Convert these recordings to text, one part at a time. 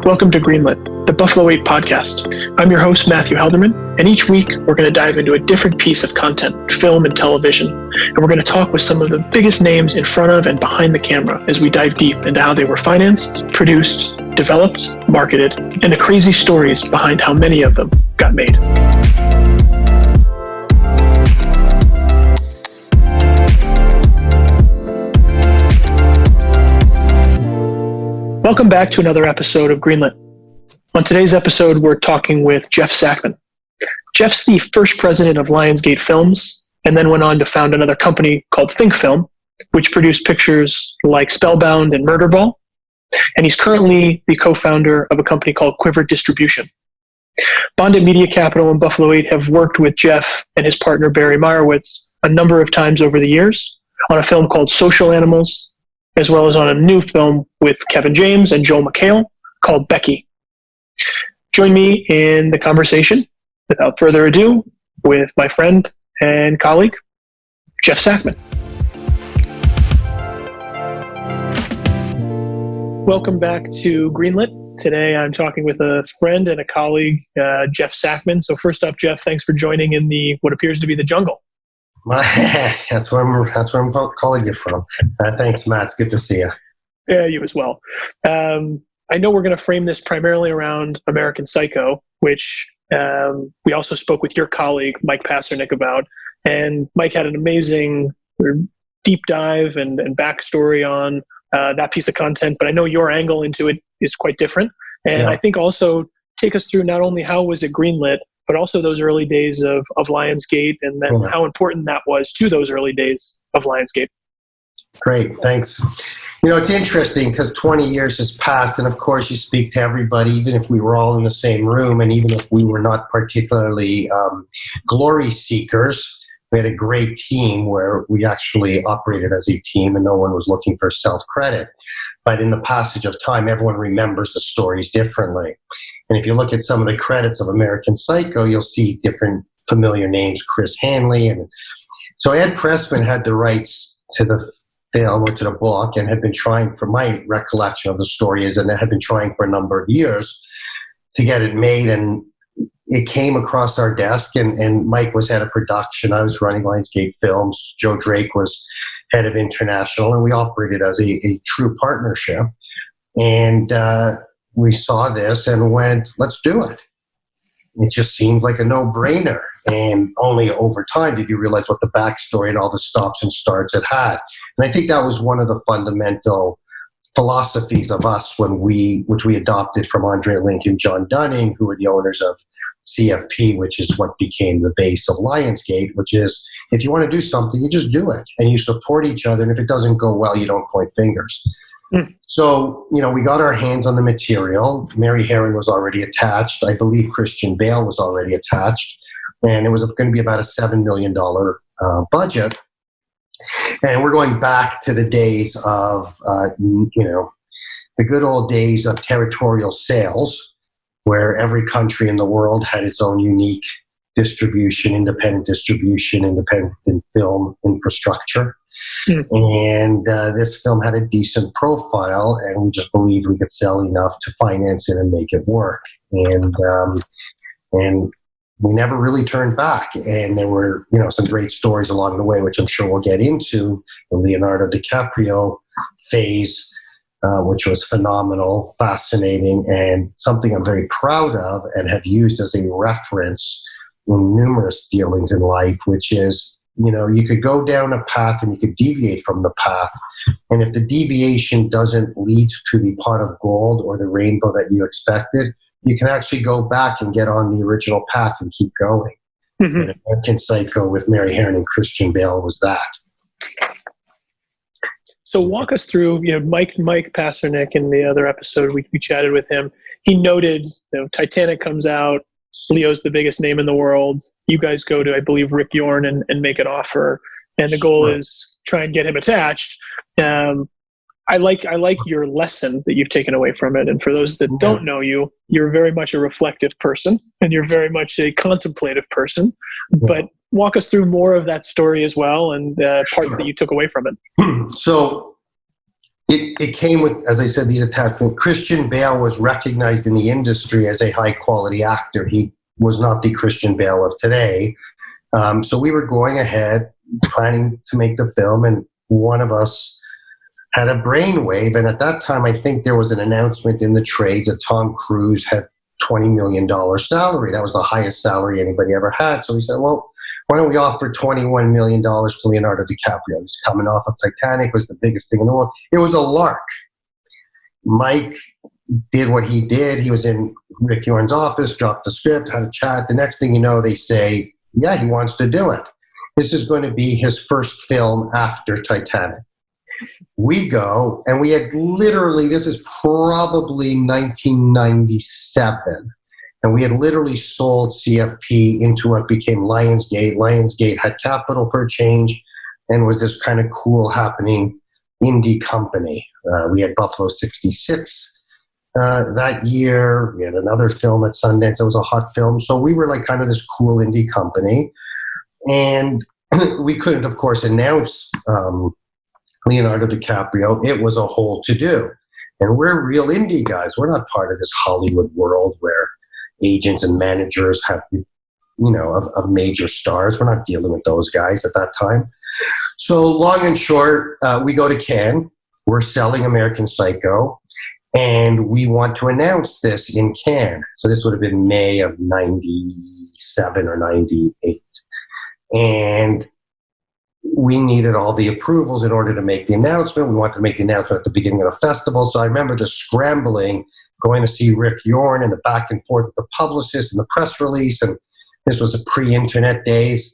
Welcome to Greenlit, the Buffalo 8 podcast. I'm your host, Matthew Halderman, and each week we're going to dive into a different piece of content, film and television, and we're going to talk with some of the biggest names in front of and behind the camera as we dive deep into how they were financed, produced, developed, marketed, and the crazy stories behind how many of them got made. Welcome back to another episode of Greenlit. On today's episode, we're talking with Jeff Sackman. Jeff's the first president of Lionsgate Films, and then went on to found another company called Think Film, which produced pictures like Spellbound and Murderball. And he's currently the co-founder of a company called Quiver Distribution. Bonded Media Capital and Buffalo 8 have worked with Jeff and his partner Barry Meyerowitz a number of times over the years on a film called Social Animals, as well as on a new film with Kevin James and Joel McHale called Becky. Join me in the conversation, without further ado, with my friend and colleague, Jeff Sackman. Welcome back to Greenlit. Today I'm talking with a friend and a colleague, Jeff Sackman. So first up, Jeff, thanks for joining in what appears to be the jungle. That's where I'm calling you from. Thanks, Matt. It's good to see you. Yeah, you as well. I know we're going to frame this primarily around American Psycho, which we also spoke with your colleague, Mike Pasternak, about. And Mike had an amazing deep dive and backstory on that piece of content. But I know your angle into it is quite different. And I think also take us through not only how was it greenlit, but also those early days of Lionsgate, and then how important that was to those early days of Lionsgate. Great, thanks. You know, it's interesting because 20 years has passed, and of course you speak to everybody, even if we were all in the same room, and even if we were not particularly glory seekers. We had a great team where we actually operated as a team and no one was looking for self-credit. But in the passage of time, everyone remembers the stories differently. And if you look at some of the credits of American Psycho, you'll see different familiar names, Chris Hanley. And so Ed Pressman had the rights to the film or to the book and had been trying, for my recollection of the story is, and had been trying for a number of years to get it made. And it came across our desk, and Mike was head of production. I was running Lionsgate Films. Joe Drake was head of international, and we operated as a true partnership. And we saw this and went, let's do it. It just seemed like a no-brainer. And only over time did you realize what the backstory and all the stops and starts it had. And I think that was one of the fundamental philosophies of us which we adopted from Andre Link and John Dunning, who were the owners of CFP, which is what became the base of Lionsgate, which is if you want to do something, you just do it and you support each other. And if it doesn't go well, you don't point fingers. So, you know, we got our hands on the material. Mary Herron was already attached. I believe Christian Bale was already attached. And it was going to be about a $7 million budget. And we're going back to the days of, the good old days of territorial sales, where every country in the world had its own unique distribution, independent film infrastructure. And this film had a decent profile, and we just believed we could sell enough to finance it and make it work. And we never really turned back. And there were, some great stories along the way, which I'm sure we'll get into. The Leonardo DiCaprio phase, which was phenomenal, fascinating, and something I'm very proud of and have used as a reference in numerous dealings in life, which is, you could go down a path and you could deviate from the path. And if the deviation doesn't lead to the pot of gold or the rainbow that you expected, you can actually go back and get on the original path and keep going. And American Psycho with Mary Herron and Christian Bale was that. So walk us through, Mike Pasternak in the other episode, we chatted with him. He noted, Titanic comes out, Leo's the biggest name in the world. You guys go to, I believe, Rick Yorn and make an offer. And the goal is try and get him attached. I like your lesson that you've taken away from it. And for those that don't know you, you're very much a reflective person and you're very much a contemplative person. But walk us through more of that story as well and the part that you took away from it. So It came with, as I said, these attachments. Christian Bale was recognized in the industry as a high-quality actor. He was not the Christian Bale of today. So we were going ahead, planning to make the film, and one of us had a brainwave. And at that time, I think there was an announcement in the trades that Tom Cruise had $20 million salary. That was the highest salary anybody ever had. So we said, well, why don't we offer $21 million to Leonardo DiCaprio? He's coming off of Titanic, was the biggest thing in the world. It was a lark. Mike did what he did. He was in Rick Yorn's office, dropped the script, had a chat. The next thing you know, they say, yeah, he wants to do it. This is going to be his first film after Titanic. We go, and we had literally, this is probably 1997, and we had literally sold CFP into what became Lionsgate. Lionsgate had capital for a change and was this kind of cool happening indie company. We had Buffalo 66 that year. We had another film at Sundance that was a hot film. So we were like kind of this cool indie company. And we couldn't, of course, announce Leonardo DiCaprio. It was a whole to-do. And we're real indie guys. We're not part of this Hollywood world where agents and managers have the, of major stars. We're not dealing with those guys at that time. So long and short, we go to Cannes. We're selling American Psycho, and we want to announce this in Cannes. So this would have been May of 97 or 98. And we needed all the approvals in order to make the announcement. We wanted to make the announcement at the beginning of the festival. So I remember the scrambling, going to see Rick Yorn and the back and forth with the publicist and the press release. And this was a pre-internet days.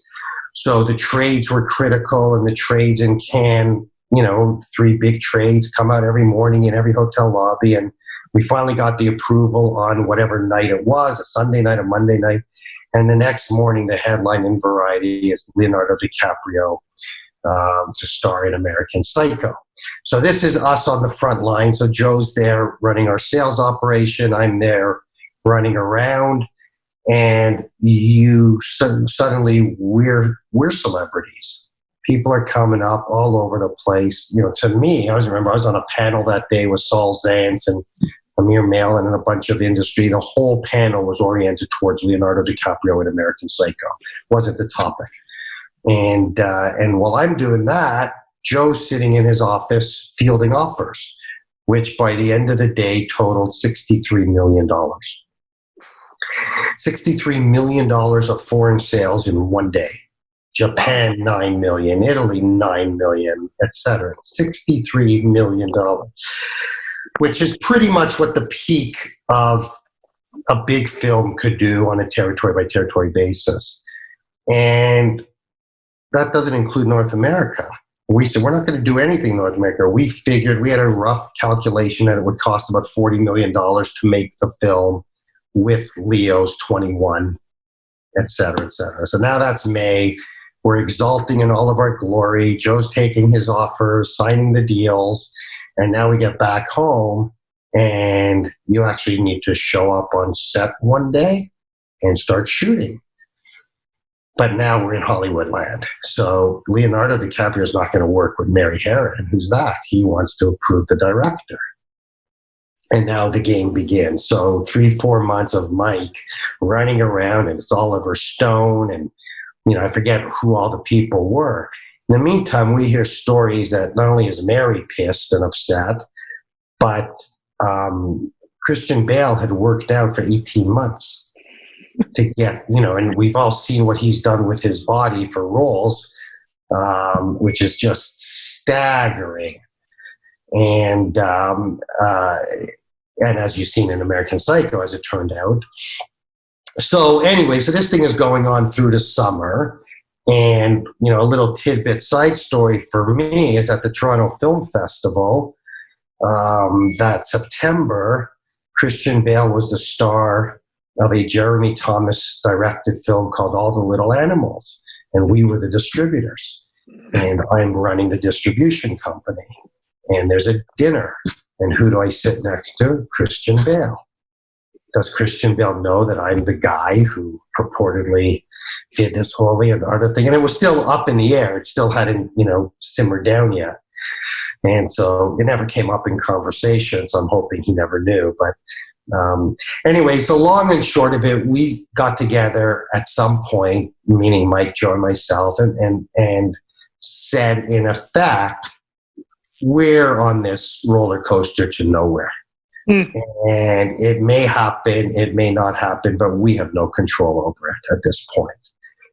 So the trades were critical, and the trades in Cannes, 3 big trades come out every morning in every hotel lobby. And we finally got the approval on whatever night it was, a Sunday night, a Monday night. And the next morning, the headline in Variety is Leonardo DiCaprio to star in American Psycho. So this is us on the front line. So Joe's there running our sales operation. I'm there running around. And suddenly we're celebrities. People are coming up all over the place. To me, I was on a panel that day with Saul Zaentz and Amir Malin and a bunch of industry. The whole panel was oriented towards Leonardo DiCaprio in American Psycho. Wasn't the topic. And while I'm doing that, Joe's sitting in his office fielding offers, which by the end of the day totaled $63 million. $63 million of foreign sales in one day. Japan, $9 million, Italy, $9 million, etc. $63 million, which is pretty much what the peak of a big film could do on a territory by territory basis. And that doesn't include North America. We said, we're not going to do anything in North America. We figured, we had a rough calculation that it would cost about $40 million to make the film with Leo's 21, et cetera, et cetera. So now that's May. We're exalting in all of our glory. Joe's taking his offers, signing the deals. And now we get back home, and you actually need to show up on set one day and start shooting. But now we're in Hollywood land. So Leonardo DiCaprio is not going to work with Mary Harron. Who's that? He wants to approve the director. And now the game begins. So 3-4 months of Mike running around, and it's Oliver Stone, and I forget who all the people were. In the meantime, we hear stories that not only is Mary pissed and upset, but Christian Bale had worked out for 18 months to get, and we've all seen what he's done with his body for roles, which is just staggering. And as you've seen in American Psycho, as it turned out. So anyway, so this thing is going on through the summer. And, a little tidbit side story for me is at the Toronto Film Festival that September, Christian Bale was the star of a Jeremy Thomas directed film called All the Little Animals. And we were the distributors. And I'm running the distribution company. And there's a dinner. And who do I sit next to? Christian Bale. Does Christian Bale know that I'm the guy who purportedly did this whole Leonardo thing? And it was still up in the air. It still hadn't, simmered down yet. And so it never came up in conversation, so I'm hoping he never knew. But anyway, so long and short of it, we got together at some point, meaning Mike, Joe, and myself, and said, in effect, we're on this roller coaster to nowhere. And it may happen, it may not happen, but we have no control over it at this point.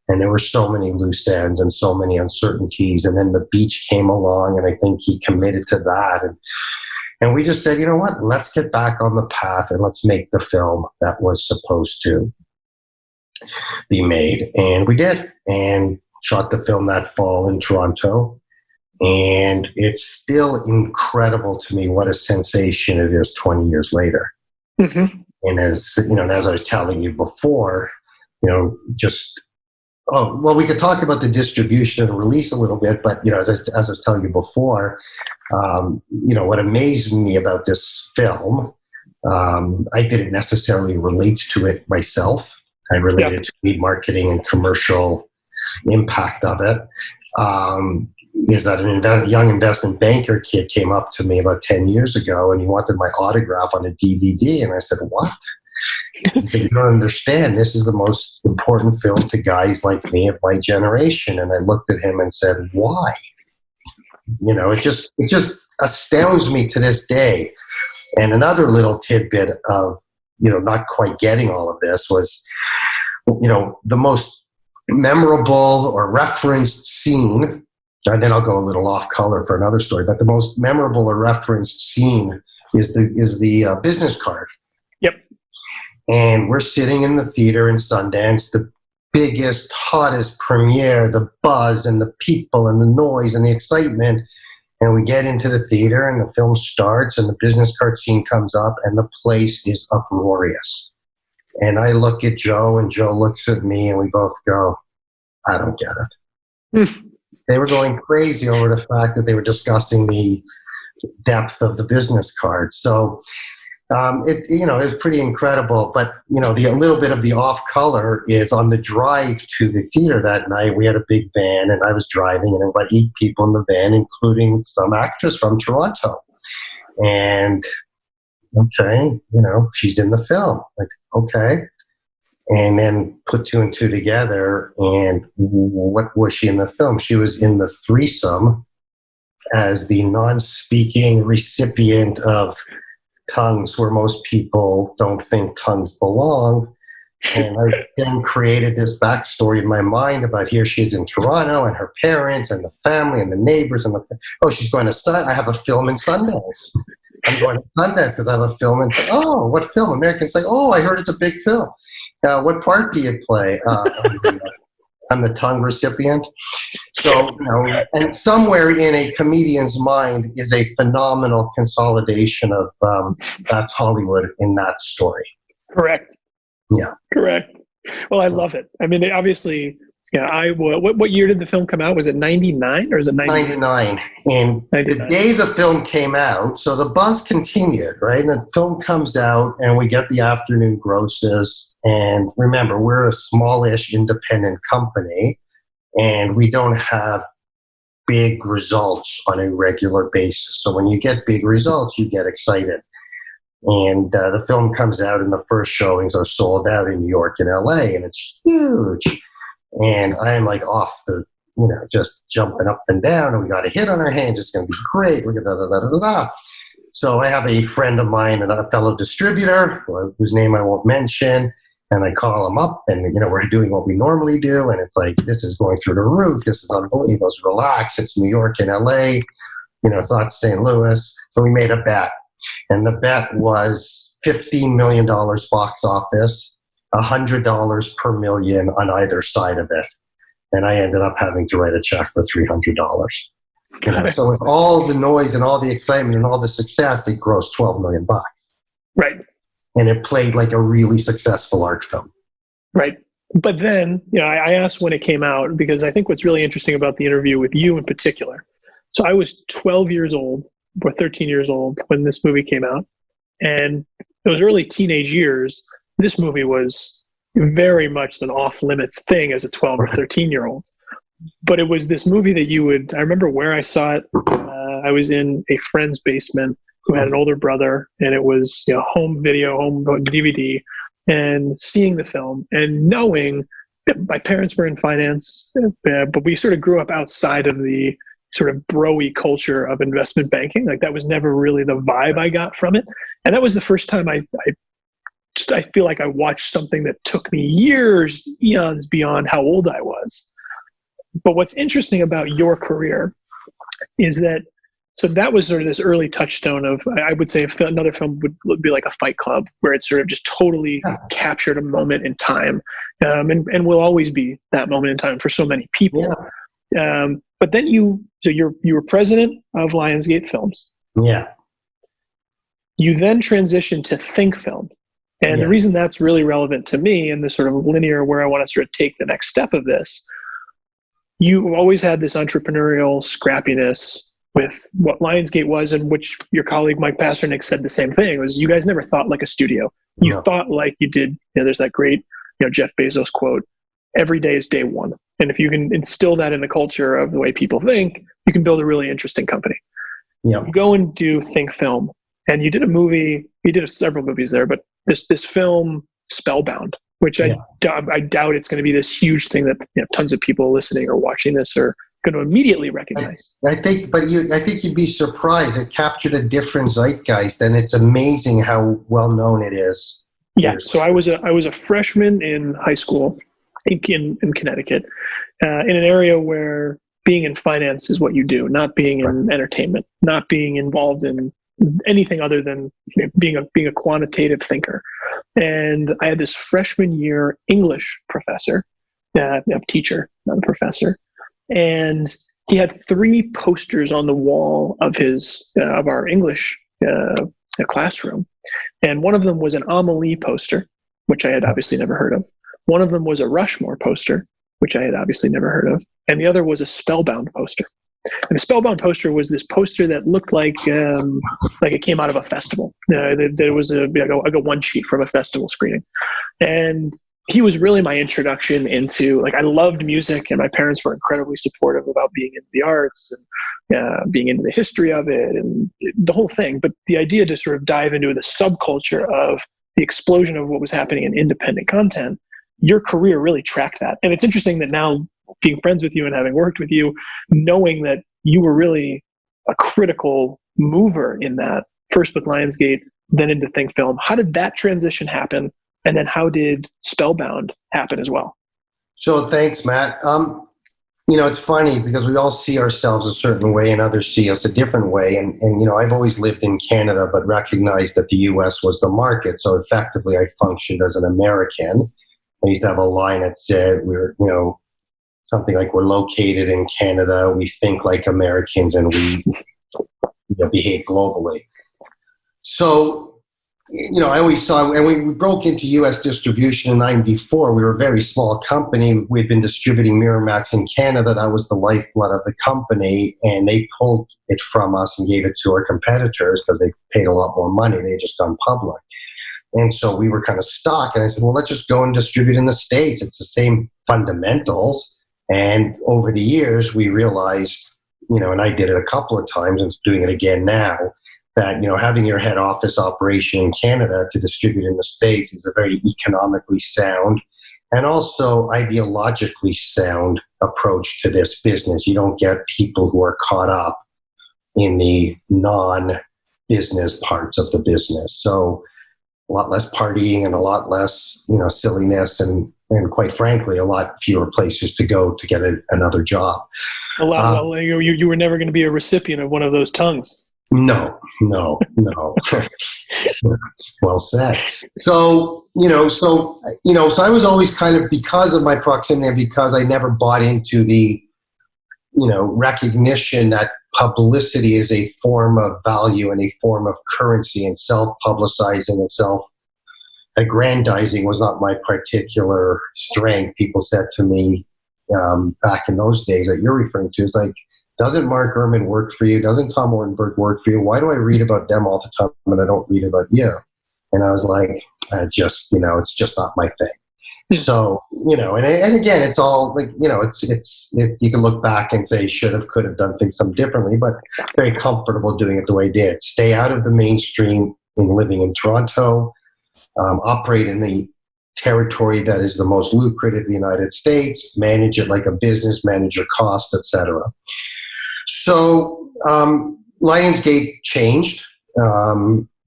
And there were so many loose ends and so many uncertainties. And then the beach came along, and I think he committed to that. And we just said, you know what, let's get back on the path and let's make the film that was supposed to be made. And we did, and shot the film that fall in Toronto. And it's still incredible to me what a sensation it is 20 years later. Mm-hmm. And as you know, and as I was telling you before, we could talk about the distribution and release a little bit, but as I was telling you before, what amazed me about this film, I didn't necessarily relate to it myself. I related to the marketing and commercial impact of it. Is that a young investment banker kid came up to me about 10 years ago, and he wanted my autograph on a DVD. And I said, what? He said, you don't understand. This is the most important film to guys like me of my generation. And I looked at him and said, why? It just astounds me to this day. And another little tidbit of, not quite getting all of this was, the most memorable or referenced scene, and then I'll go a little off color for another story, but the most memorable or referenced scene is the business card. Yep. And we're sitting in the theater in Sundance, the biggest, hottest premiere, the buzz and the people and the noise and the excitement. And we get into the theater and the film starts and the business card scene comes up and the place is uproarious. And I look at Joe and Joe looks at me and we both go, I don't get it. They were going crazy over the fact that they were discussing the depth of the business card. So it's pretty incredible. But a little bit of the off color is on the drive to the theater that night. We had a big van, and I was driving, and there were about 8 people in the van, including some actress from Toronto. And okay, she's in the film. Like, okay. And then put 2 and 2 together, and what was she in the film? She was in the threesome as the non-speaking recipient of tongues where most people don't think tongues belong. And I then created this backstory in my mind about here she is in Toronto and her parents and the family and the neighbors. And she's going to I have a film in Sundance. I'm going to Sundance because I have a film in oh, what film? Americans say, oh, I heard it's a big film. What part do you play? I'm the tongue recipient. So, and somewhere in a comedian's mind is a phenomenal consolidation of that's Hollywood in that story. Correct. Yeah. Correct. Well, I love it. I mean, obviously, what year did the film come out? Was it 99 or is it 99? And 99. The day the film came out, so the buzz continued, right? And the film comes out and we get the afternoon grosses. And remember, we're a smallish independent company and we don't have big results on a regular basis. So when you get big results, you get excited. And the film comes out and the first showings are sold out in New York and LA, and it's huge. And I'm like off the, just jumping up and down, and we got a hit on our hands. It's going to be great. We're going to So I have a friend of mine and a fellow distributor whose name I won't mention. And I call him up and, we're doing what we normally do. And it's like, this is going through the roof. This is unbelievable. Relax. It's New York and LA. It's not St. Louis. So we made a bet. And the bet was $15 million box office, $100 per million on either side of it. And I ended up having to write a check for $300. So with all the noise and all the excitement and all the success, it grossed $12 million. Right. And it played like a really successful art film. Right. But then, I asked when it came out because I think what's really interesting about the interview with you in particular. So I was 12 years old or 13 years old when this movie came out. And those early teenage years, this movie was very much an off-limits thing as a 12 or 13-year-old. But it was this movie that I remember where I saw it. I was in a friend's basement who had an older brother, and it was, home video, home DVD, and seeing the film and knowing that my parents were in finance, but we sort of grew up outside of the sort of bro-y culture of investment banking. Like, that was never really the vibe I got from it. And that was the first time I feel like I watched something that took me years, eons beyond how old I was. But what's interesting about your career is that, so that was sort of this early touchstone of, I would say another film would be like a Fight Club, where it sort of just totally captured a moment in time, and will always be that moment in time for so many people. Yeah. But then you were president of Lionsgate Films. Yeah. You then transitioned to Think Film. And the reason that's really relevant to me, and the sort of linear where I want to sort of take the next step of this, you always had this entrepreneurial scrappiness with what Lionsgate was, and which your colleague Mike Pasternak said the same thing, was you guys never thought like a studio. You thought like you did, there's that great, Jeff Bezos quote, every day is day one. And if you can instill that in the culture of the way people think, you can build a really interesting company. You go and do Think Film, and you did a movie, you did several movies there, but this film, Spellbound, which I doubt it's going to be this huge thing that tons of people listening or watching this are going to immediately recognize. I think you'd be surprised. It captured a different zeitgeist, and it's amazing how well known it is. Yeah. So I was a freshman in high school in Connecticut, in an area where being in finance is what you do, not being in entertainment, not being involved in anything other than being a quantitative thinker. And I had this freshman year English professor, teacher, not a professor, and he had 3 posters on the wall of our English classroom. And one of them was an Amelie poster, which I had obviously never heard of. One of them was a Rushmore poster, which I had obviously never heard of. And the other was a Spellbound poster. And the Spellbound poster was this poster that looked like it came out of a festival. There was a one sheet from a festival screening. And he was really my introduction into, I loved music, and my parents were incredibly supportive about being into the arts and being into the history of it and the whole thing. But the idea to sort of dive into the subculture of the explosion of what was happening in independent content, your career really tracked that. And it's interesting that now, being friends with you and having worked with you, knowing that you were really a critical mover in that, first with Lionsgate, then into Think Film. How did that transition happen? And then how did Spellbound happen as well? So thanks, Matt. It's funny because we all see ourselves a certain way and others see us a different way. And I've always lived in Canada, but recognized that the US was the market. So effectively, I functioned as an American. I used to have a line that said something like, we're located in Canada, we think like Americans, and we behave globally. So, I always saw, and we broke into U.S. distribution in 94. We were a very small company. We'd been distributing Miramax in Canada. That was the lifeblood of the company, and they pulled it from us and gave it to our competitors because they paid a lot more money. They had just gone public. And so we were kind of stuck, and I said, well, let's just go and distribute in the States. It's the same fundamentals. And over the years, we realized, and I did it a couple of times and doing it again now, that, having your head office operation in Canada to distribute in the States is a very economically sound and also ideologically sound approach to this business. You don't get people who are caught up in the non-business parts of the business. So a lot less partying and a lot less, silliness and quite frankly, a lot fewer places to go to get another job. You were never going to be a recipient of one of those tongues. No. Well said. So I was always kind of, because of my proximity and because I never bought into the, recognition that publicity is a form of value and a form of currency, and self-publicizing and self-aggrandizing was not my particular strength. People said to me back in those days that you're referring to, it's like, doesn't Mark Gurman work for you? Doesn't Tom Ortenberg work for you? Why do I read about them all the time and I don't read about you? And I was like, it's just not my thing. So, and again, it's all like, it's you can look back and say should have, could have done things some differently, but very comfortable doing it the way I did. Stay out of the mainstream in living in Toronto, operate in the territory that is the most lucrative in the United States, manage it like a business, manage your costs, etc. So Lionsgate changed.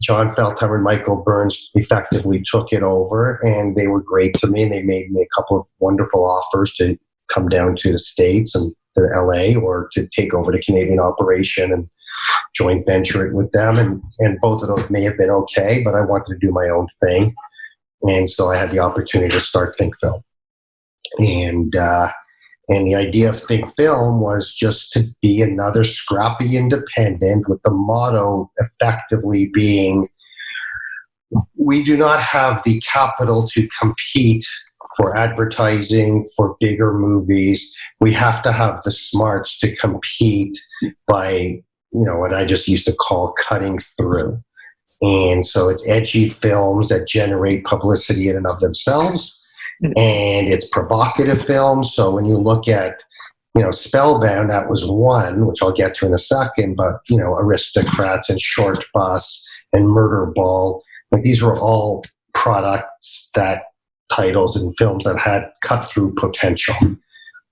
John Feldheimer and Michael Burns effectively took it over, and they were great to me. And they made me a couple of wonderful offers to come down to the States and to LA, or to take over the Canadian operation and joint venture it with them. And both of those may have been okay, but I wanted to do my own thing. And so I had the opportunity to start Think Film. And the idea of Think Film was just to be another scrappy independent, with the motto effectively being, we do not have the capital to compete for advertising, for bigger movies. We have to have the smarts to compete by, what I just used to call cutting through. And so it's edgy films that generate publicity in and of themselves. And it's provocative films. So when you look at, Spellbound, that was one, which I'll get to in a second, but, Aristocrats and Short Bus and Murder Ball, like these were all titles and films that had cut through potential.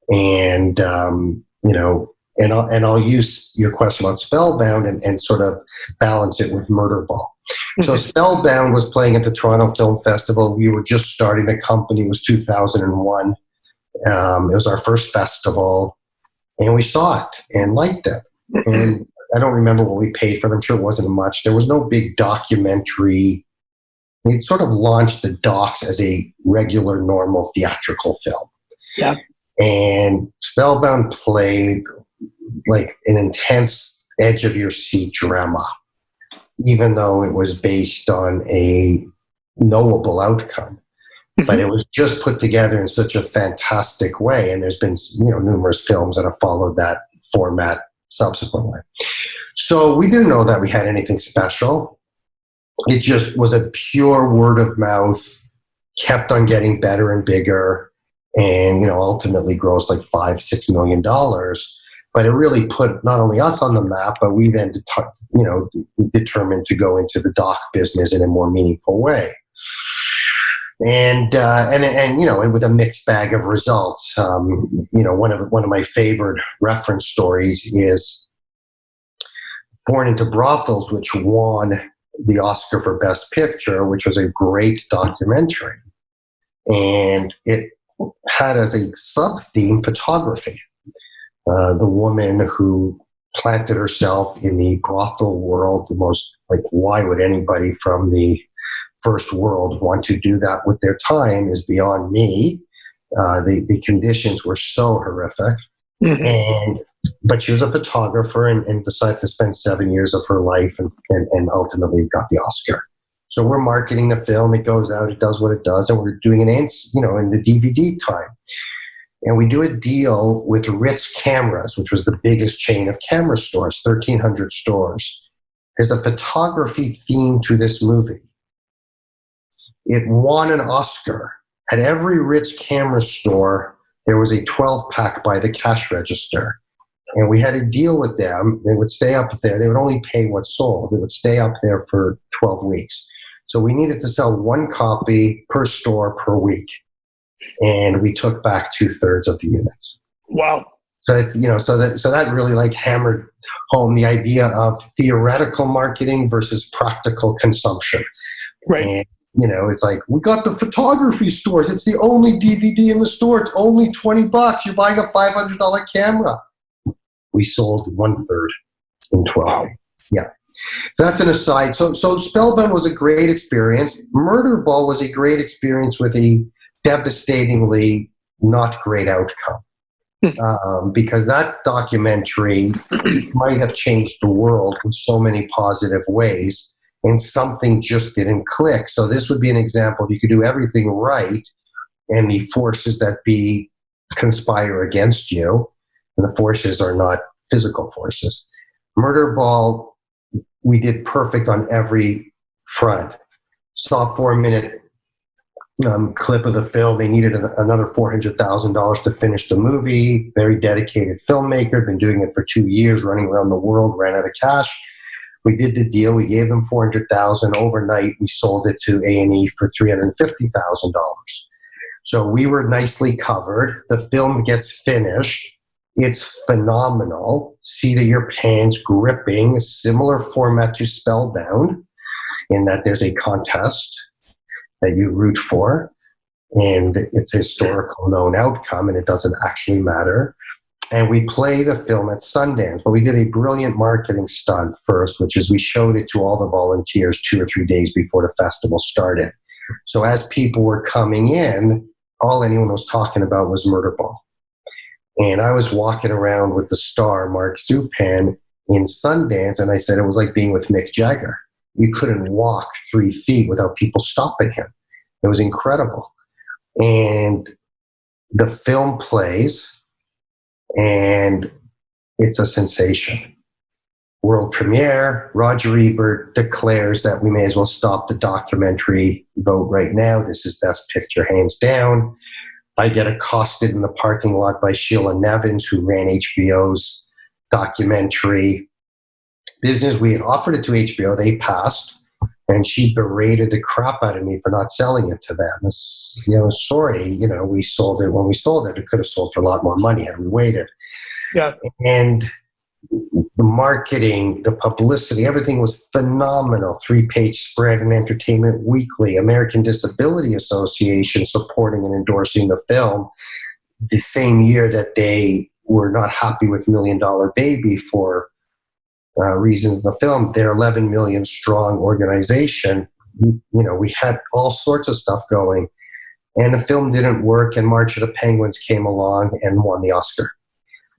And, and I'll use your question about Spellbound and sort of balance it with Murder Ball. So Spellbound was playing at the Toronto Film Festival. We were just starting the company. It was 2001. It was our first festival, and we saw it and liked it. And I don't remember what we paid for it. I'm sure it wasn't much. There was no big documentary. It sort of launched the docs as a regular, normal theatrical film. Yeah. And Spellbound played like an intense edge-of-your-seat drama, even though it was based on a knowable outcome. But it was just put together in such a fantastic way, and there's been numerous films that have followed that format subsequently. So we didn't know that we had anything special. It just was a pure word of mouth, kept on getting better and bigger, and ultimately grossed like $5-6 million. But it really put not only us on the map, but we then determined to go into the doc business in a more meaningful way. And with a mixed bag of results. One of my favorite reference stories is Born into Brothels, which won the Oscar for Best Picture, which was a great documentary. And it had as a sub-theme photography. The woman who planted herself in the brothel world, why would anybody from the first world want to do that with their time is beyond me. The conditions were so horrific. But she was a photographer and decided to spend 7 years of her life and ultimately got the Oscar. So we're marketing the film. It goes out, it does what it does, and we're doing in the DVD time. And we do a deal with Ritz Cameras, which was the biggest chain of camera stores, 1,300 stores. There's a photography theme to this movie. It won an Oscar. At every Ritz camera store, there was a 12-pack by the cash register. And we had a deal with them. They would stay up there. They would only pay what sold. They would stay up there for 12 weeks. So we needed to sell one copy per store per week. And we took back 2/3 of the units. Wow. So that really hammered home the idea of theoretical marketing versus practical consumption. Right. And, it's like, we got the photography stores. It's the only DVD in the store. It's only $20. You're buying a $500 camera. We sold 1/3 in 12 weeks. Yeah. So that's an aside. So Spellbound was a great experience. Murder Ball was a great experience with a devastatingly not great outcome. Because that documentary might have changed the world in so many positive ways, and something just didn't click. So this would be an example. You could do everything right, and the forces that be conspire against you, and the forces are not physical forces. Murder Ball, we did perfect on every front. Saw 4-minute clip of the film. They needed another $400,000 to finish the movie. Very dedicated filmmaker, been doing it for 2 years, running around the world, ran out of cash. We did the deal. We gave them $400,000 overnight. We sold it to A&E for $350,000. So we were nicely covered. The film gets finished. It's phenomenal. Seat of your pants, gripping, similar format to Spellbound in that there's a contest that you root for, and it's a historical known outcome, and it doesn't actually matter. And we play the film at Sundance, but we did a brilliant marketing stunt first, which is we showed it to all the volunteers 2 or 3 days before the festival started. So as people were coming in, all anyone was talking about was Murderball. And I was walking around with the star, Mark Zupan, in Sundance, and I said it was like being with Mick Jagger. You couldn't walk 3 feet without people stopping him. It was incredible. And the film plays, and it's a sensation. World premiere, Roger Ebert declares that we may as well stop the documentary vote right now. This is Best Picture, hands down. I get accosted in the parking lot by Sheila Nevins, who ran HBO's documentary business. We had offered it to HBO. They passed. And she berated the crap out of me for not selling it to them. Sorry, we sold it when we sold it. It could have sold for a lot more money had we waited. Yeah. And the marketing, the publicity, everything was phenomenal. 3-page spread in Entertainment Weekly, American Disability Association supporting and endorsing the film. The same year that they were not happy with $1 Million Baby for reasons in the film, their 11 million strong organization, we had all sorts of stuff going, and the film didn't work, and March of the Penguins came along and won the Oscar.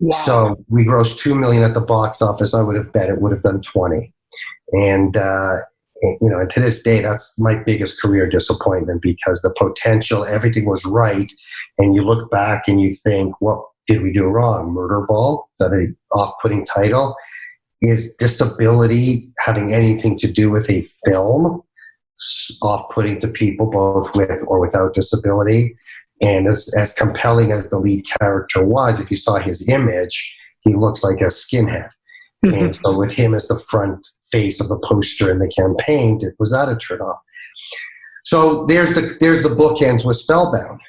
Wow. So we grossed $2 million at the box office. I would have bet it would have done 20. And, and to this day, that's my biggest career disappointment, because the potential, everything was right. And you look back and you think, what did we do wrong? Murderball? Is that an off-putting title? Is disability having anything to do with a film off-putting to people both with or without disability? And as compelling as the lead character was, if you saw his image, he looks like a skinhead. Mm-hmm. And so with him as the front face of the poster in the campaign, was that a turnoff? So there's the bookends with Spellbound.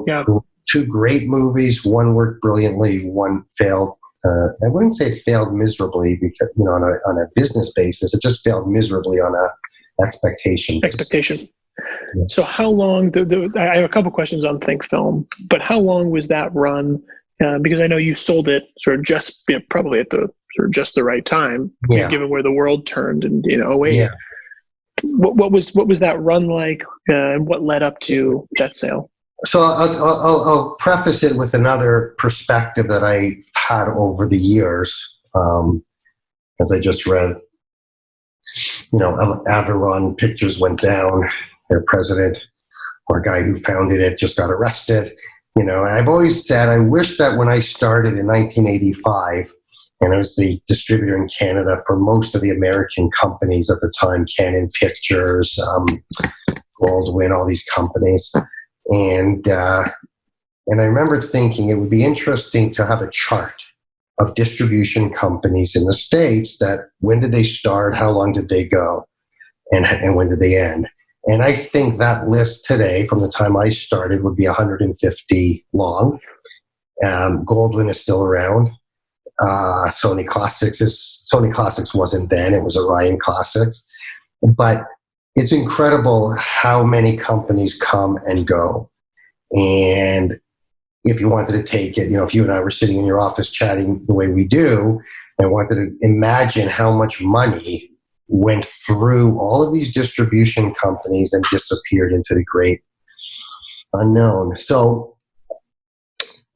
Yeah. 2 great movies. One worked brilliantly, one failed. I wouldn't say it failed miserably, because on a business basis, it just failed miserably on a expectation. Yeah. So how long? I have a couple questions on Think Film, but how long was that run? Because I know you sold it sort of just probably at the sort of just the right time, given where the world turned in 2008. Yeah. What was that run like, and what led up to that sale? So I'll preface it with another perspective that I've had over the years, as I just read. Aviron Pictures went down. Their president, or guy who founded it, just got arrested. I've always said I wish that when I started in 1985, and I was the distributor in Canada for most of the American companies at the time, Canon Pictures, Goldwyn, all these companies. And I remember thinking it would be interesting to have a chart of distribution companies in the States that when did they start, how long did they go, and when did they end. And I think that list today, from the time I started, would be 150 long. Goldwyn is still around. Sony Classics wasn't then, it was Orion Classics. But it's incredible how many companies come and go. And if you wanted to take it, if you and I were sitting in your office chatting the way we do, and wanted to imagine how much money went through all of these distribution companies and disappeared into the great unknown. So,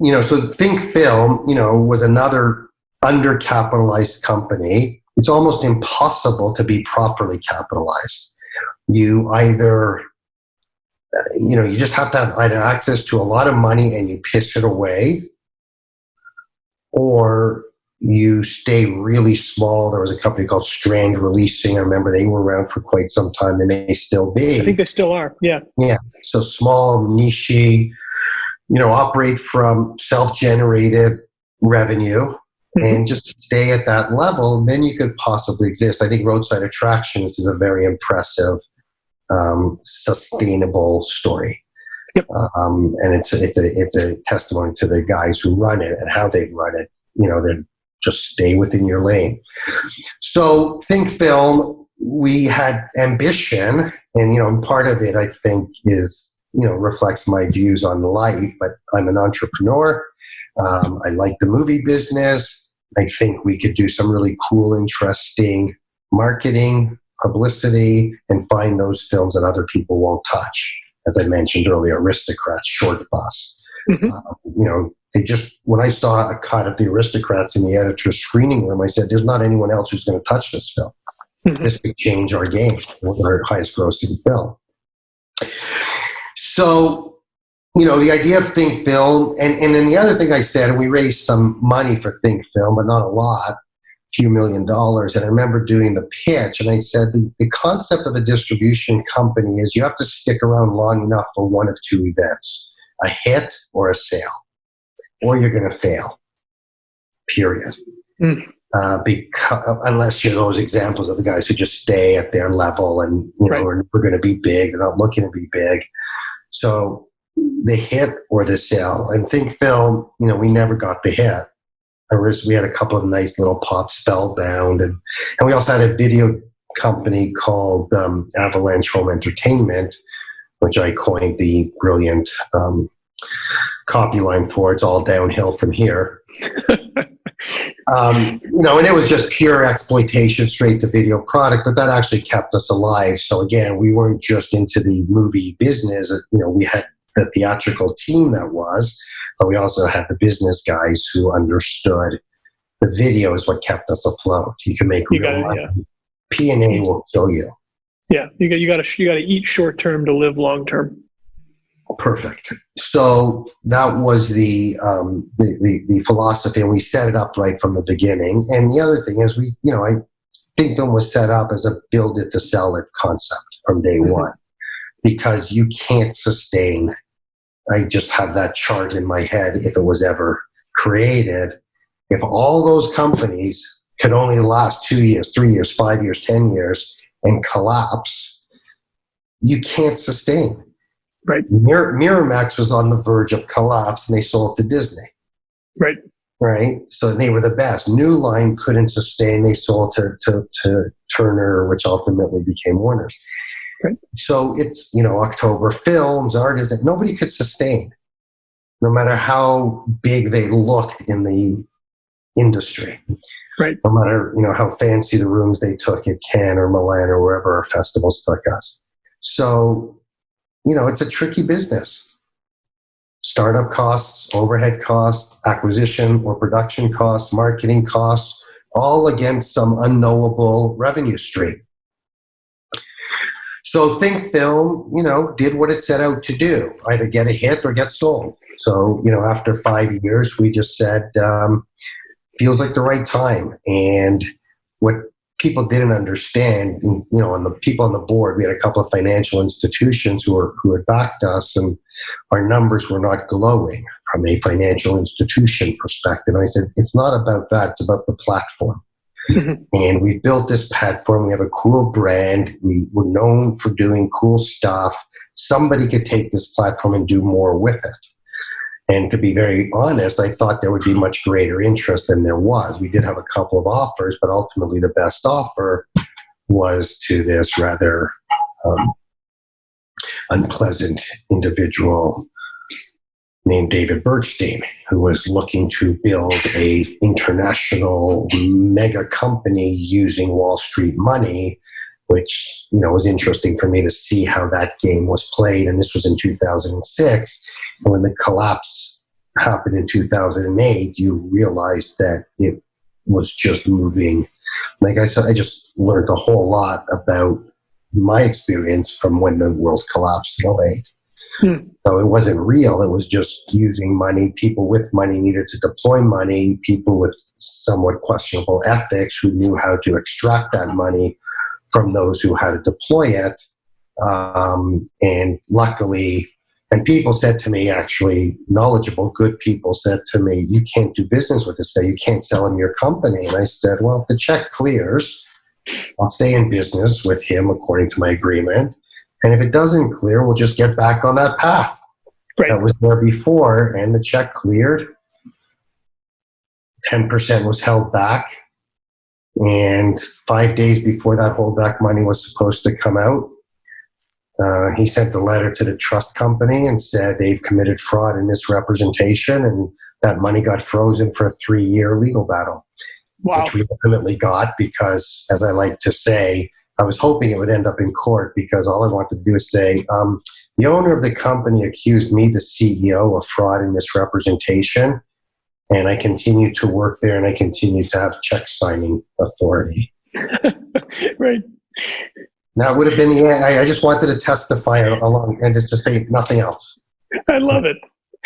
so Think Film, was another undercapitalized company. It's almost impossible to be properly capitalized. You either, you just have to have either access to a lot of money and you piss it away, or you stay really small. There was a company called Strand Releasing. I remember they were around for quite some time. They may still be. I think they still are. Yeah. Yeah. So small, niche, operate from self-generated revenue and just stay at that level. Then you could possibly exist. I think Roadside Attractions is a very impressive, sustainable story. Yep. And it's a testimony to the guys who run it and how they run it. They just stay within your lane. So Think Film, we had ambition, and part of it I think is reflects my views on life. But I'm an entrepreneur. I like the movie business. I think we could do some really cool, interesting marketing, publicity, and find those films that other people won't touch. As I mentioned earlier, Aristocrats, Short Bus. They just, when I saw a cut of the Aristocrats in the editor's screening room, I said, there's not anyone else who's going to touch this film. This could change our game. We're our highest grossing film. So, the idea of Think Film, and then the other thing I said, and we raised some money for Think Film, but not a lot, a few $1 million. And I remember doing the pitch, and I said, the concept of a distribution company is you have to stick around long enough for one of two events, a hit or a sale, or you're going to fail, period. Unless you're those examples of the guys who just stay at their level and, are never going to be big, they're not looking to be big. So the hit or the sale. And Think Film, we never got the hit. We had a couple of nice little pop, Spellbound, and we also had a video company called Avalanche Home Entertainment, which I coined the brilliant copy line for. It's all downhill from here. And it was just pure exploitation, straight to video product, but that actually kept us alive. So again, we weren't just into the movie business. We had the theatrical team that was, but we also had the business guys who understood the video is what kept us afloat. You can make real money. Yeah. P&A will kill you. Yeah, you got to eat short term to live long term. Perfect. So that was the philosophy, and we set it up right from the beginning. And the other thing is, I Think Film was set up as a build it to sell it concept from day one, because you can't sustain. I just have that chart in my head. If it was ever created, if all those companies could only last 2 years, 3 years, 5 years, 10 years, and collapse, you can't sustain. Right. Miramax was on the verge of collapse, and they sold to Disney. Right. Right. So they were the best. New Line couldn't sustain. They sold to Turner, which ultimately became Warner's. Right. So it's, October Films, Artisan, nobody could sustain, no matter how big they looked in the industry. Right. No matter, how fancy the rooms they took at Cannes or Milan or wherever our festivals took us. So, it's a tricky business. Startup costs, overhead costs, acquisition or production costs, marketing costs, all against some unknowable revenue stream. So Think Film, did what it set out to do, either get a hit or get sold. So, after 5 years, we just said, feels like the right time. And what people didn't understand, and the people on the board, we had a couple of financial institutions who had backed us, and our numbers were not glowing from a financial institution perspective. And I said, it's not about that, it's about the platform. And we've built this platform. We have a cool brand. We're known for doing cool stuff. Somebody could take this platform and do more with it. And to be very honest, I thought there would be much greater interest than there was. We did have a couple of offers, but ultimately the best offer was to this rather unpleasant individual named David Bergstein, who was looking to build a international mega company using Wall Street money, which, was interesting for me to see how that game was played. And this was in 2006. And when the collapse happened in 2008, you realized that it was just moving. Like I said, I just learned a whole lot about my experience from when the world collapsed in 2008. So it wasn't real. It was just using money. People with money needed to deploy money. People with somewhat questionable ethics who knew how to extract that money from those who had to deploy it. And luckily, and people said to me, actually, knowledgeable, good people said to me, you can't do business with this guy. You can't sell him your company. And I said, well, if the check clears, I'll stay in business with him according to my agreement. And if it doesn't clear, we'll just get back on that path that was there before. And the check cleared. 10% was held back. And 5 days before that holdback money was supposed to come out, he sent a letter to the trust company and said they've committed fraud and misrepresentation, and that money got frozen for a 3-year legal battle, which we ultimately got because, as I like to say, I was hoping it would end up in court because all I wanted to do is say, the owner of the company accused me, the CEO, of fraud and misrepresentation, and I continue to work there and I continue to have check signing authority. Right. That would have been the end. I just wanted to testify along and just to say nothing else. I love it.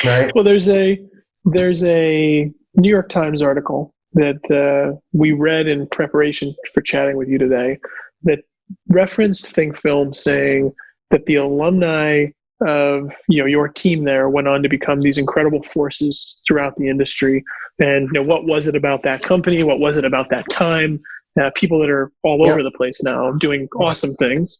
Right? Well, there's a New York Times article that we read in preparation for chatting with you today that referenced Think Film, saying that the alumni of your team there went on to become these incredible forces throughout the industry. And what was it about that company? What was it about that time? People that are all over the place now doing awesome things.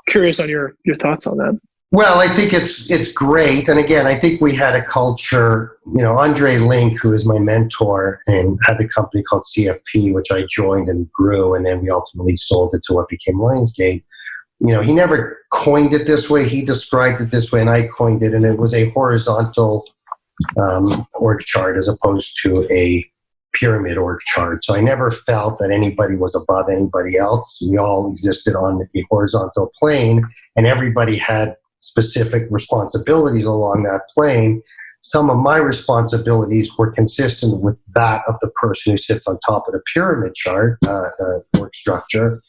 Curious on your thoughts on that. Well, I think it's great. And again, I think we had a culture, Andre Link, who is my mentor and had the company called CFP, which I joined and grew. And then we ultimately sold it to what became Lionsgate. He never coined it this way. He described it this way and I coined it. And it was a horizontal org chart as opposed to a pyramid org chart. So I never felt that anybody was above anybody else. We all existed on a horizontal plane and everybody had specific responsibilities along that plane. Some of my responsibilities were consistent with that of the person who sits on top of the pyramid chart, work structure.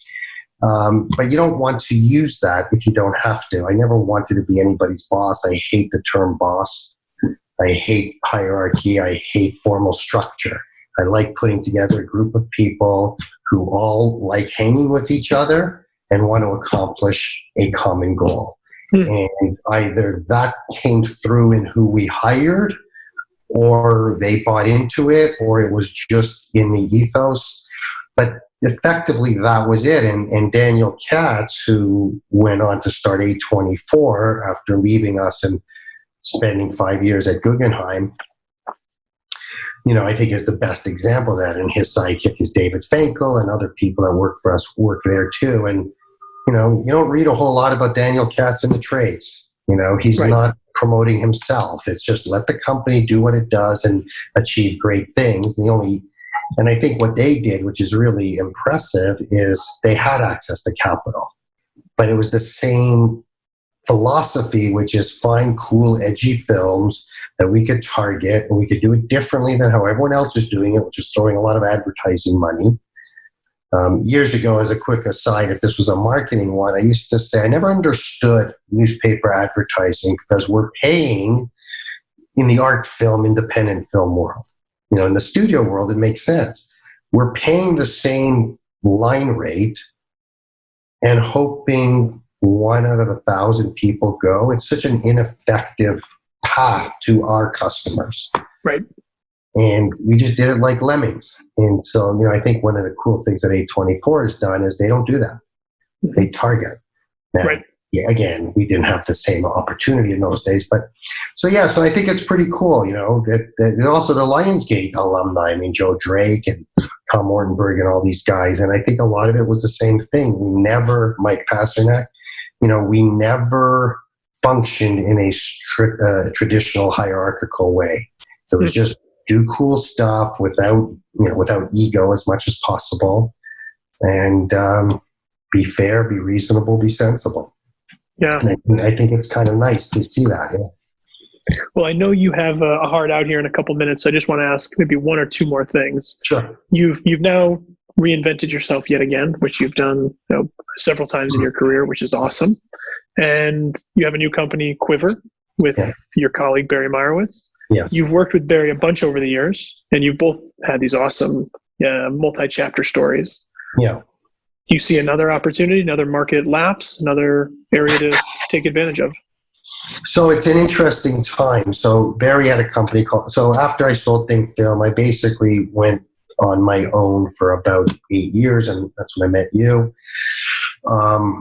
But you don't want to use that if you don't have to. I never wanted to be anybody's boss. I hate the term boss. I hate hierarchy. I hate formal structure. I like putting together a group of people who all like hanging with each other and want to accomplish a common goal. And either that came through in who we hired, or they bought into it, or it was just in the ethos. But effectively, that was it. And Daniel Katz, who went on to start A24 after leaving us and spending 5 years at Guggenheim, I think is the best example of that. And his sidekick is David Finkel, and other people that work for us work there too. And, you don't read a whole lot about Daniel Katz in the trades. He's not promoting himself. It's just let the company do what it does and achieve great things. And I think what they did, which is really impressive, is they had access to capital. But it was the same philosophy, which is find cool, edgy films that we could target, and we could do it differently than how everyone else is doing it, which is throwing a lot of advertising money. Years ago, as a quick aside, if this was a marketing one, I used to say I never understood newspaper advertising because we're paying in the art film, independent film world. In the studio world, it makes sense. We're paying the same line rate and hoping 1 out of 1,000 people go. It's such an ineffective path to our customers. Right. And we just did it like lemmings. And so, I think one of the cool things that A24 has done is they don't do that. They target. Now, again, we didn't have the same opportunity in those days. But so I think it's pretty cool, that also the Lionsgate alumni, Joe Drake and Tom Ortenberg and all these guys. And I think a lot of it was the same thing. We never, Mike Pasternak, we never functioned in a strict, traditional hierarchical way. It was just do cool stuff without ego as much as possible, and be fair, be reasonable, be sensible. Yeah, and I think it's kind of nice to see that. Yeah. Well, I know you have a hard out here in a couple minutes, so I just want to ask maybe 1 or 2 more things. Sure. You've now reinvented yourself yet again, which you've done several times in your career, which is awesome. and you have a new company, Quiver, with your colleague Barry Meyerowitz. Yes. You've worked with Barry a bunch over the years, and you've both had these awesome multi-chapter stories. Yeah. You see another opportunity, another market lapse, another area to take advantage of? So it's an interesting time. So Barry had a company so after I sold Think Film, I basically went on my own for about 8 years, and that's when I met you.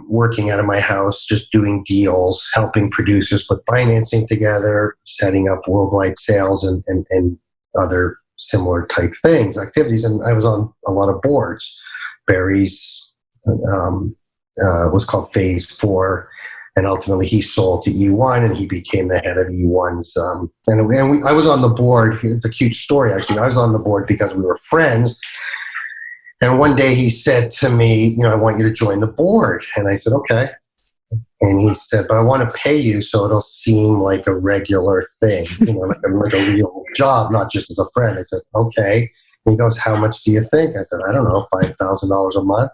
Working out of my house, just doing deals, helping producers put financing together, setting up worldwide sales and other similar type things, activities. And I was on a lot of boards. Barry's was called Phase 4. And ultimately, he sold to E1, and he became the head of E1's. I was on the board. It's a cute story, actually. I was on the board because we were friends. And one day he said to me, I want you to join the board. And I said, okay. And he said, but I want to pay you so it'll seem like a regular thing, like a real job, not just as a friend. I said, okay. And he goes, how much do you think? I said, I don't know, $5,000 a month.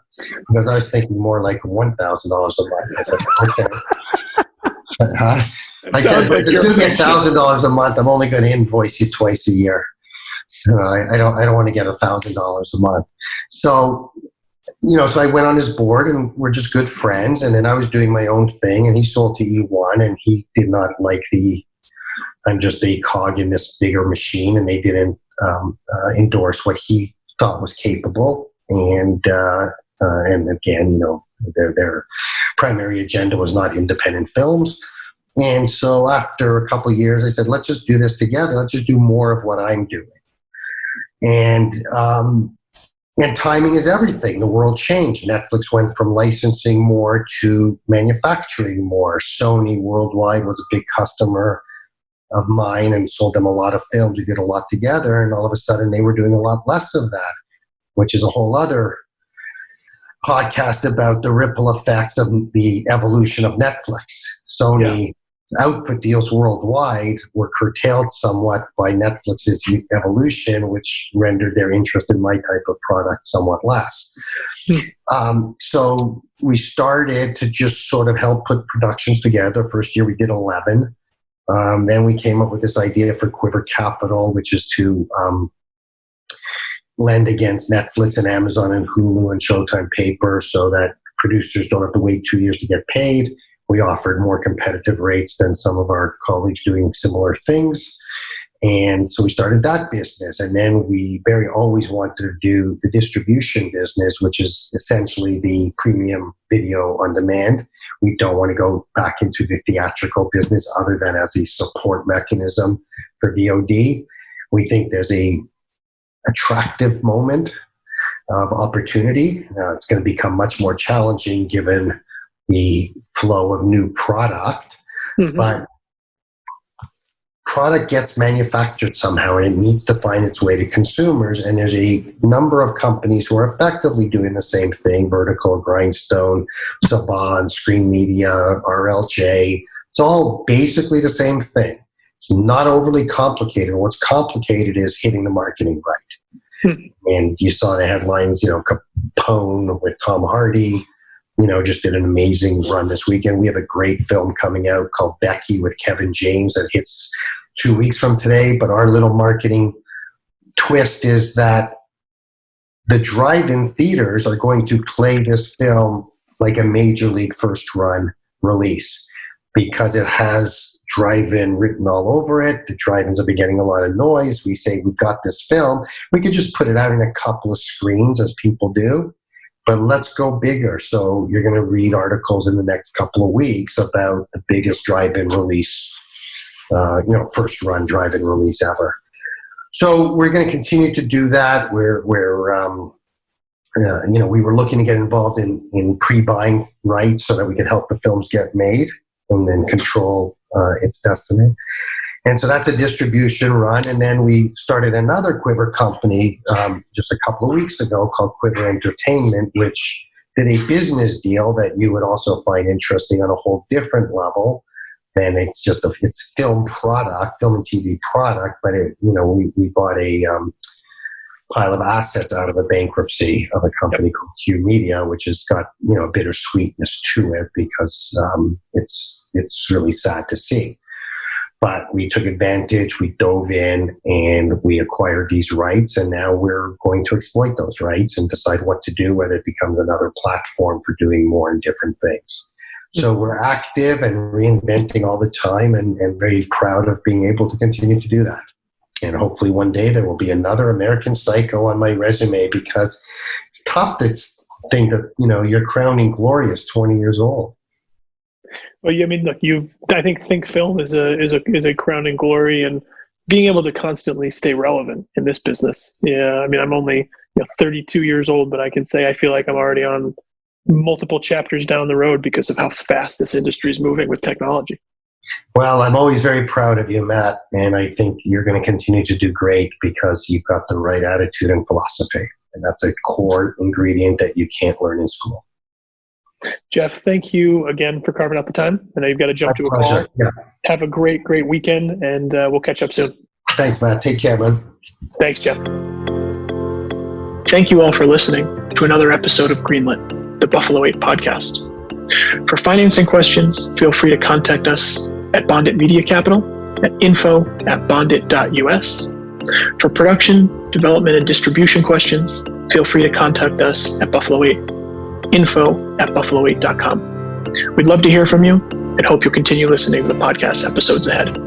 Because I was thinking more like $1,000 a month. I said, okay. I said, but it's going to be $1,000 a month. I'm only going to invoice you twice a year. I don't want to get $1,000 a month. So, so I went on his board, and we're just good friends. And then I was doing my own thing, and he sold to E1, and he did not like I'm just a cog in this bigger machine, and they didn't endorse what he thought was capable. And again, their primary agenda was not independent films. And so after a couple of years, I said, let's just do this together. Let's just do more of what I'm doing. And timing is everything. The world changed. Netflix went from licensing more to manufacturing more. Sony worldwide was a big customer of mine and sold them a lot of films. We did a lot together, and all of a sudden they were doing a lot less of that, which is a whole other podcast about the ripple effects of the evolution of Netflix. Sony's output deals worldwide were curtailed somewhat by Netflix's evolution, which rendered their interest in my type of product somewhat less. So we started to just sort of help put productions together. First year we did 11. Then we came up with this idea for Quiver Capital, which is to lend against Netflix and Amazon and Hulu and Showtime paper so that producers don't have to wait 2 years to get paid. We offered more competitive rates than some of our colleagues doing similar things. And so we started that business. And then Barry always wanted to do the distribution business, which is essentially the premium video on demand. We don't want to go back into the theatrical business other than as a support mechanism for VOD. We think there's a attractive moment of opportunity. It's going to become much more challenging given the flow of new product, but product gets manufactured somehow, and it needs to find its way to consumers. And there's a number of companies who are effectively doing the same thing: Vertical, Grindstone, Saban, Screen Media, RLJ. It's all basically the same thing. It's not overly complicated. What's complicated is hitting the marketing right. And you saw the headlines, Capone with Tom Hardy, just did an amazing run this weekend. We have a great film coming out called Becky with Kevin James that hits 2 weeks from today. But our little marketing twist is that the drive-in theaters are going to play this film like a major league first run release because it has drive-in written all over it. The drive-ins have been getting a lot of noise. We say, we've got this film. We could just put it out in a couple of screens as people do. But let's go bigger. So you're going to read articles in the next couple of weeks about the biggest drive-in release, first run drive-in release ever. So we're going to continue to do that. We were looking to get involved in pre-buying rights so that we could help the films get made and then control its destiny. And so that's a distribution run. And then we started another Quiver company just a couple of weeks ago called Quiver Entertainment, which did a business deal that you would also find interesting on a whole different level. And it's just it's film and TV product. But we bought a pile of assets out of a bankruptcy of a company called Q Media, which has got, a bittersweetness to it because it's really sad to see. But we took advantage, we dove in, and we acquired these rights, and now we're going to exploit those rights and decide what to do, whether it becomes another platform for doing more and different things. So we're active and reinventing all the time, and very proud of being able to continue to do that. And hopefully one day there will be another American Psycho on my resume, because it's tough to think that, your crowning glory is 20 years old. Well, I mean, look, I think film is a crowning glory, and being able to constantly stay relevant in this business. Yeah, I mean, I'm only 32 years old, but I can say I feel like I'm already on multiple chapters down the road because of how fast this industry is moving with technology. Well, I'm always very proud of you, Matt, and I think you're going to continue to do great because you've got the right attitude and philosophy, and that's a core ingredient that you can't learn in school. Jeff, thank you again for carving out the time. I know you've got to jump to a call. Yeah. Have a great weekend, and we'll catch up soon. Thanks, Matt. Take care, man. Thanks, Jeff. Thank you all for listening to another episode of Greenlit, the Buffalo 8 podcast. For financing questions, feel free to contact us at Bondit Media Capital at info@bondit.us. For production, development, and distribution questions, feel free to contact us at Buffalo 8. info@buffalo8.com. We'd love to hear from you and hope you'll continue listening to the podcast episodes ahead.